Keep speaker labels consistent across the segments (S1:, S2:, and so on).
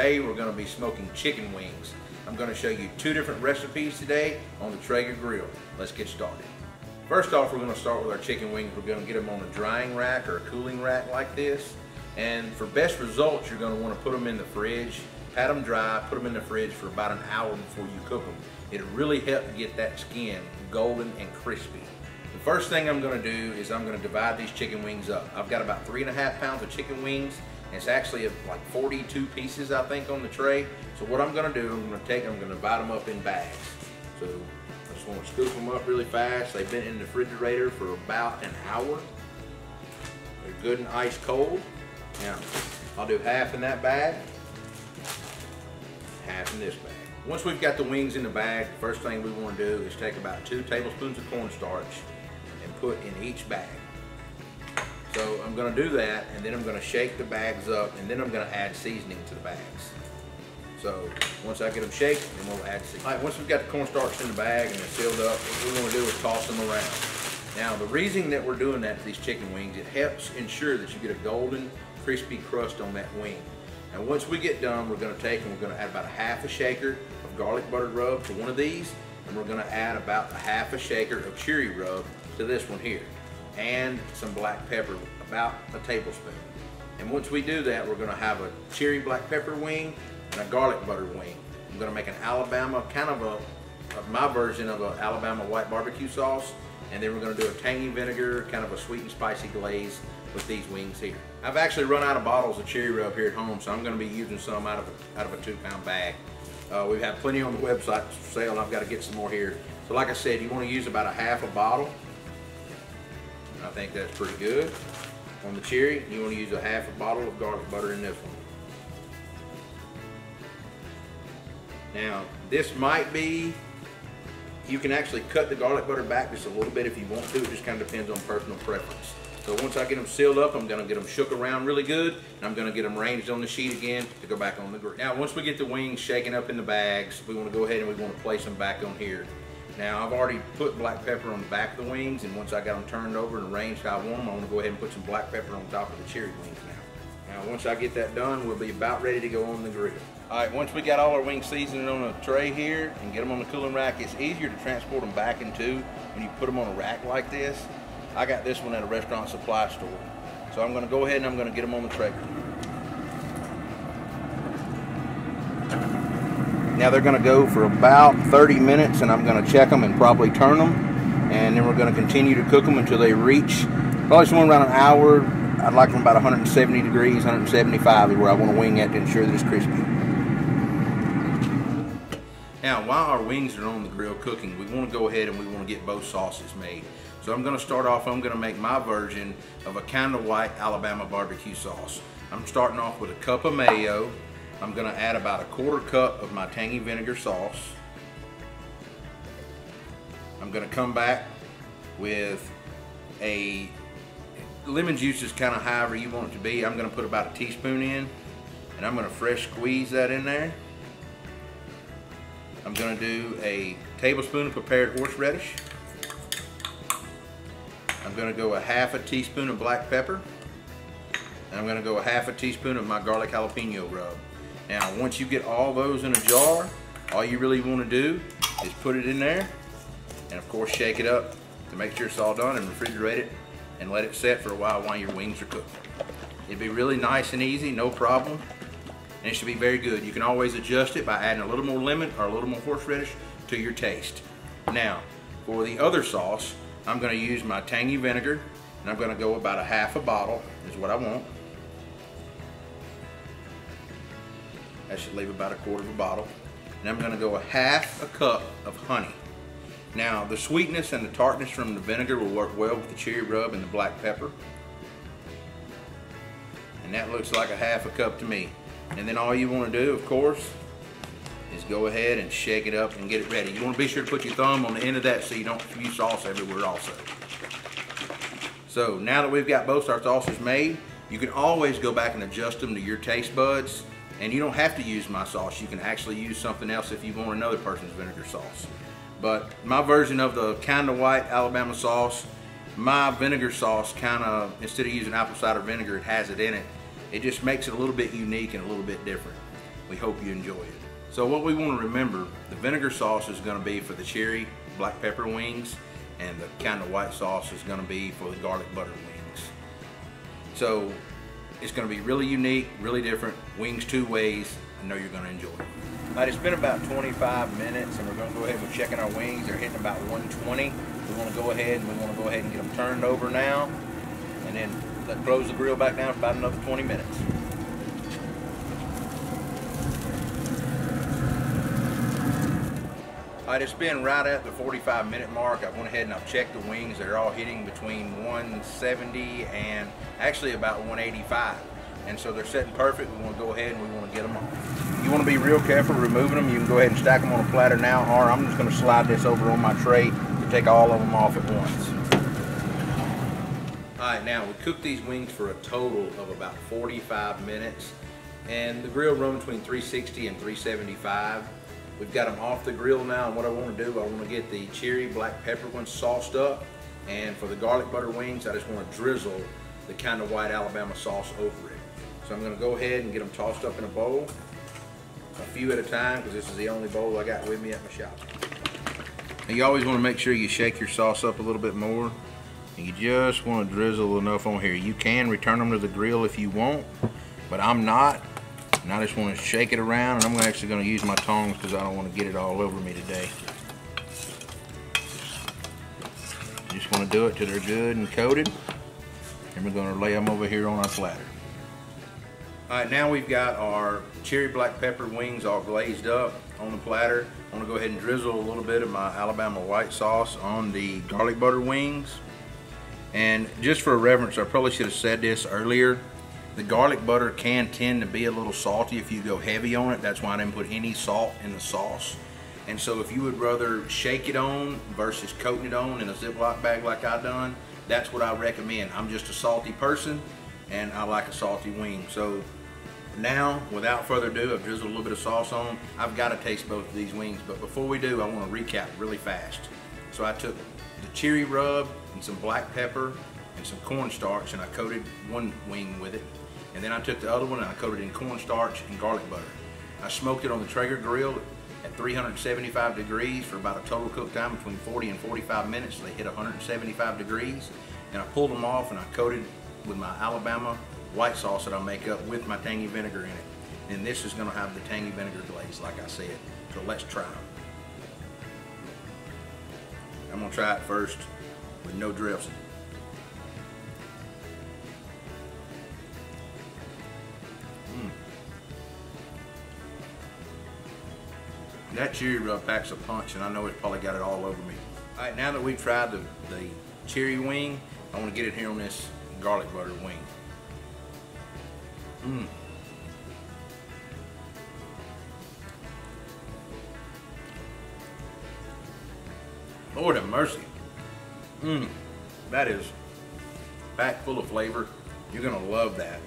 S1: Today we're going to be smoking chicken wings. I'm going to show you 2 different recipes today on the Traeger grill. Let's get started. First off, we're going to start with our chicken wings. We're going to get them on a drying rack or a cooling rack like this. And for best results, you're going to want to put them in the fridge, pat them dry, put them in the fridge for about an hour before you cook them. It'll really help to get that skin golden and crispy. The first thing I'm going to do is I'm going to divide these chicken wings up. I've got about 3.5 pounds of chicken wings. And it's actually like 42 pieces, I think, on the tray. So what I'm going to do, I'm going to divide them up in bags. So I just want to scoop them up really fast. They've been in the refrigerator for about an hour. They're good and ice cold. Now, I'll do half in that bag, half in this bag. Once we've got the wings in the bag, the first thing we want to do is take about 2 tablespoons of cornstarch and put in each bag. So I'm going to do that, and then I'm going to shake the bags up, and then I'm going to add seasoning to the bags. So once I get them shaked, then we'll add seasoning. All right, once we've got the cornstarch in the bag and they're sealed up, what we want to do is toss them around. Now the reason that we're doing that to these chicken wings, it helps ensure that you get a golden, crispy crust on that wing. And once we get done, we're going to take and we're going to add about a half a shaker of garlic butter rub to one of these, and we're going to add about a half a shaker of cherry rub to this one here, and some black pepper, about a tablespoon. And once we do that, we're going to have a cherry black pepper wing and a garlic butter wing. I'm going to make an Alabama, kind of my version of an Alabama white barbecue sauce, and then we're going to do a tangy vinegar, kind of a sweet and spicy glaze with these wings here. I've actually run out of bottles of cherry rub here at home, so I'm going to be using some out of a 2-pound bag. We have plenty on the website for sale, and I've got to get some more here. So like I said, you want to use about a half a bottle. I think that's pretty good. On the cherry, you want to use a half a bottle of garlic butter in this one. Now, this might be, you can actually cut the garlic butter back just a little bit if you want to. It just kind of depends on personal preference. So once I get them sealed up, I'm going to get them shook around really good, and I'm going to get them ranged on the sheet again to go back on the grill. Now, once we get the wings shaken up in the bags, we want to go ahead and we want to place them back on here. Now, I've already put black pepper on the back of the wings, and once I got them turned over and arranged how I want them, I want to go ahead and put some black pepper on top of the cherry wings now. Now, once I get that done, we'll be about ready to go on the grill. All right, once we got all our wings seasoned on a tray here and get them on the cooling rack, it's easier to transport them back into when you put them on a rack like this. I got this one at a restaurant supply store. So I'm going to go ahead and I'm going to get them on the Traeger. Now they're going to go for about 30 minutes, and I'm going to check them and probably turn them, and then we're going to continue to cook them until they reach probably somewhere around an hour. I'd like them about 170 degrees, 175 is where I want to wing at to ensure that it's crispy. Now while our wings are on the grill cooking, we want to go ahead and we want to get both sauces made. So I'm going to start off, I'm going to make my version of a kind of white Alabama barbecue sauce. I'm starting off with a cup of mayo. I'm going to add about a 1/4 cup of my tangy vinegar sauce. I'm going to come back with a lemon juice, is kind of however you want it to be. I'm going to put about a teaspoon in, and I'm going to fresh squeeze that in there. I'm going to do a tablespoon of prepared horseradish. I'm going to go a half a teaspoon of black pepper. And I'm going to go a half a teaspoon of my garlic jalapeno rub. Now, once you get all those in a jar, all you really want to do is put it in there, and of course shake it up to make sure it's all done, and refrigerate it and let it set for a while your wings are cooked. It'd be really nice and easy, no problem, and it should be very good. You can always adjust it by adding a little more lemon or a little more horseradish to your taste. Now, for the other sauce, I'm going to use my tangy vinegar, and I'm going to go about a half a bottle is what I want. That should leave about a 1/4 of a bottle. And I'm going to go a half a cup of honey. Now, the sweetness and the tartness from the vinegar will work well with the cherry rub and the black pepper. And that looks like a half a cup to me. And then all you want to do, of course, is go ahead and shake it up and get it ready. You want to be sure to put your thumb on the end of that so you don't use sauce everywhere also. So now that we've got both our sauces made, you can always go back and adjust them to your taste buds. And you don't have to use my sauce. You can actually use something else if you want another person's vinegar sauce. But my version of the kind of white Alabama sauce, my vinegar sauce kind of, instead of using apple cider vinegar, it has it in it. It just makes it a little bit unique and a little bit different. We hope you enjoy it. So what we want to remember, the vinegar sauce is going to be for the cherry black pepper wings, and the kind of white sauce is going to be for the garlic butter wings. So it's going to be really unique, really different. Wings two ways. I know you're going to enjoy it. All right, it's been about 25 minutes, and we're going to go ahead and checking our wings. They're hitting about 120. We want to go ahead and get them turned over now, and then close the grill back down for about another 20 minutes. All right, it's been right at the 45-minute mark. I went ahead and I've checked the wings. They're all hitting between 170 and actually about 185. And so they're sitting perfect. We want to go ahead and we want to get them off. You want to be real careful removing them. You can go ahead and stack them on a platter now, or I'm just going to slide this over on my tray to take all of them off at once. All right, now we cooked these wings for a total of about 45 minutes. And the grill run between 360 and 375. We've got them off the grill now, and what I want to do, I want to get the cherry black pepper ones sauced up, and for the garlic butter wings, I just want to drizzle the kind of white Alabama sauce over it. So I'm going to go ahead and get them tossed up in a bowl, a few at a time, because this is the only bowl I got with me at my shop. Now you always want to make sure you shake your sauce up a little bit more, and you just want to drizzle enough on here. You can return them to the grill if you want, but I'm not. And I just want to shake it around, and I'm actually going to use my tongs because I don't want to get it all over me today. Just want to do it till they're good and coated, and we're going to lay them over here on our platter. All right, now we've got our cherry black pepper wings all glazed up on the platter. I want to go ahead and drizzle a little bit of my Alabama white sauce on the garlic butter wings. And just for a reference, I probably should have said this earlier. The garlic butter can tend to be a little salty if you go heavy on it. That's why I didn't put any salt in the sauce. And so if you would rather shake it on versus coating it on in a Ziploc bag like I done, that's what I recommend. I'm just a salty person, and I like a salty wing. So now, without further ado, I've drizzled a little bit of sauce on them. I've got to taste both of these wings, but before we do, I want to recap really fast. So I took the cherry rub and some black pepper and some cornstarch, and I coated one wing with it. And then I took the other one and I coated it in cornstarch and garlic butter. I smoked it on the Traeger grill at 375 degrees for about a total cook time between 40 and 45 minutes. So they hit 175 degrees. And I pulled them off and I coated with my Alabama white sauce that I make up with my tangy vinegar in it. And this is going to have the tangy vinegar glaze, like I said. So let's try them. I'm going to try it first with no dressing. That cherry rub packs a punch, and I know it's probably got it all over me. All right, now that we've tried the cherry wing, I want to get it here on this garlic butter wing. Lord have mercy. That is packed full of flavor. You're gonna love that.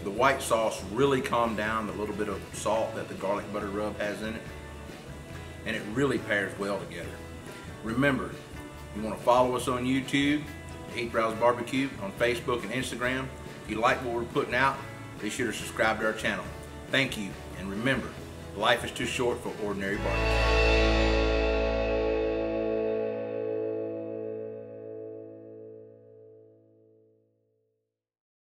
S1: The white sauce really calmed down the little bit of salt that the garlic butter rub has in it, and it really pairs well together. Remember, you want to follow us on YouTube, Heath Riles BBQ, on Facebook and Instagram. If you like what we're putting out, be sure to subscribe to our channel. Thank you, and remember, life is too short for ordinary barbecue.